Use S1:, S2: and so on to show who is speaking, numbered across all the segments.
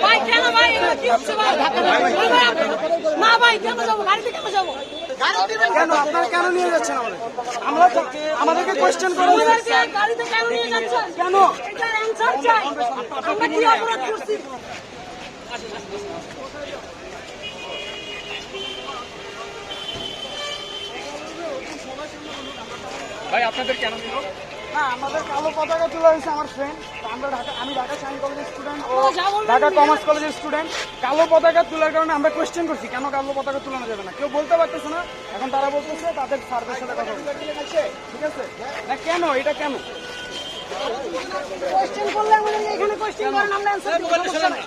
S1: ভাই কেন ভাই কি হচ্ছে ভাই? না ভাই কেন যাবো? গাড়িতে কেন যাবো?
S2: কেন আপনারা কেন নিয়ে যাচ্ছেন আমাদেরকে কোয়েশ্চেন করুন।
S1: গাড়িতে কেন নিয়ে যাচ্ছেন?
S2: কেন?
S1: এটার অ্যানসার চাই। আমরা কি অপরাধ করছি?
S3: ভাই আপনাদের কেন দিল?
S2: না, আমাদের কালো পতাকা তোলা হয়েছে আমার ফ্রেন্ড। আমি ঢাকা সায়েন্স কলেজের স্টুডেন্ট ও ঢাকা কমার্স কলেজের স্টুডেন্ট। কালো পতাকা তোলার কারণে আমরা কোয়েশ্চেন করছি কেন কালো পতাকা তোলানো যাবে না। কেউ বলতে পারতেছে না। এখন তারা বলতেছে তাদের স্যারদের সাথে কথা বলতে। ঠিক আছে না, কেন এটা কেন
S1: কোশ্চেন করলে আমাদের এখানে কোশ্চেন করেন, আমরা অ্যানসার দেব। সমস্যা নাই।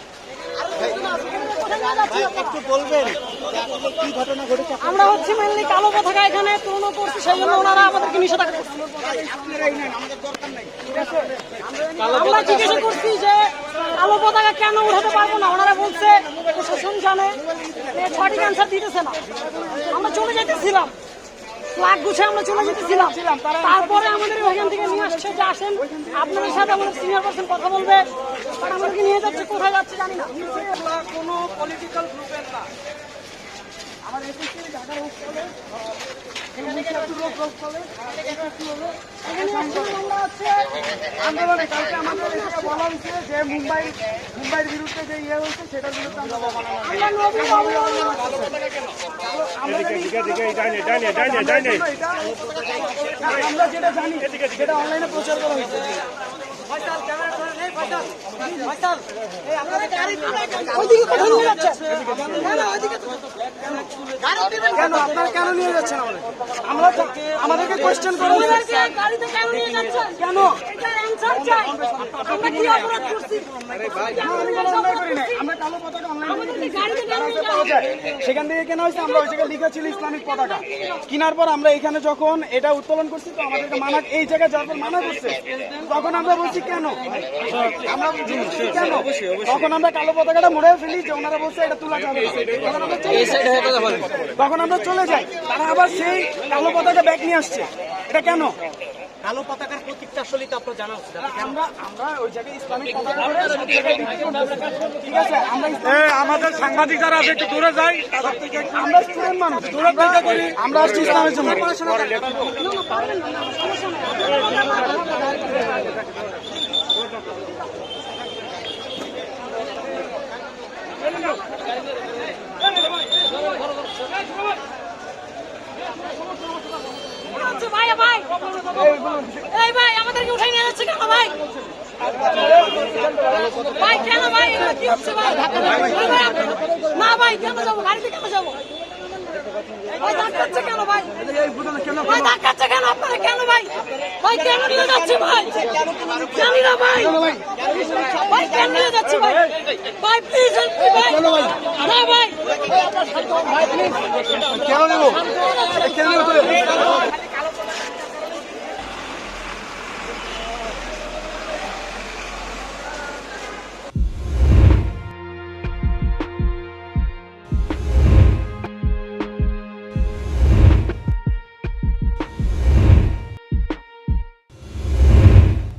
S2: একটু বলবেন কি ঘটনা ঘটেছে?
S1: আমরা হচ্ছে মেনলি কালো পতাকা এখানে তুলনা করছি, সেই জন্য ওনারা আমাদেরকে নিষেধাজ্ঞা করছে।
S2: আপনারাই নেন, আমাদের দরকার নাই। ঠিক আছে,
S1: আমরা জিজ্ঞাসা করছি যে কালো পতাকা কেন উঠাতে পারবো না। ওনারা বলছে প্রশাসন জানে, সঠিক অ্যান্সার দিতেছে না। আমরা চলে যেতেছিলাম, ফ্ল্যাগ গুছে আমরা চলে যেতেছিলাম। তারপরে আমাদের ওইখান থেকে নিয়ে আসছে যে আসেন আপনাদের সাথে আমাদের সিনিয়র পার্সন কথা বলবে। বাট আমাদেরকে নিয়ে যাচ্ছে, কোথায় যাচ্ছে জানি না।
S2: কোনো পলিটিক্যাল গ্রুপের না। আমার এসএসসি ঢাকার হোস্টেলে আন্দোলনে কালকে আমাদের এখানে বলা হয়েছে যে মুম্বাইয়ের বিরুদ্ধে যে ইয়ে হয়েছে সেটার বিরুদ্ধে আমরা আমরা যেটা জানি সেটা অনলাইনে প্রচার করা হয়েছে। কেন আপনারা কেন নিয়ে যাচ্ছেন আমাদেরকে কোয়েশ্চেন করুন।
S1: গাড়িতে কেন নিয়ে যাচ্ছেন?
S2: কেন?
S1: এটার অ্যানসার চাই। আমরা কি অপরাধ করছি?
S2: আমরা কালো পতাকা
S1: আমাদেরকে গাড়িতে কেন নিয়ে
S2: পাওয়া যায় সেখান থেকে কেনা হয়েছে। আমরা ওই জায়গায় লিখা ছিল ইসলামিক পতাকা। কেনার পর আমরা এখানে যখন এটা উত্তোলন করছি তো আমাদেরকে মানা, এই জায়গায় যাওয়ার পর মানা করছে। তখন আমরা বলছি কেন আমরা কেন তখন আমরা কালো পতাকাটা মুড়ে ফেলি যে ওনারা বলছে এটা তোলা যাবে না। তখন আমরা চলে যাই, তারা আবার সেই কালো পতাকা ব্যাগ নিয়ে আসছে। এটা কেন?
S4: কালো পতাকার প্রতীকটা আসলে তো আপনার জানা উচিত।
S2: আমরা ওই জায়গায় ইসলামিক পতাকা করে সব জায়গায় বিক্রি করতেছি। ঠিক আছে,
S3: আমাদের সাংবাদিক যারা আছে একটু দূরে যাই।
S2: আমরা স্টুডেন্ট মানুষ, দূরে থেকে করি। আমরা আসছি ইসলামের জন্য।
S1: ভাই ভাই এই ভাই আমাদেরকে উঠাই নিয়ে যাচ্ছে কেন ভাই? ভাই কেন ভাই কি হচ্ছে ভাই? না ভাই কেন যাবো? গাড়িতে কেন যাবো? ভাই ধাক্কাচ্ছে কেন ভাই? ভাই ধাক্কাচ্ছে কেন? আপনারা কেন ভাই? ভাই কেন নিয়ে যাচ্ছে ভাই? জানি না ভাই। ভাই কেন নিয়ে যাচ্ছে ভাই? ভাই প্লিজ ভাই। না ভাই
S2: কেন নেবো?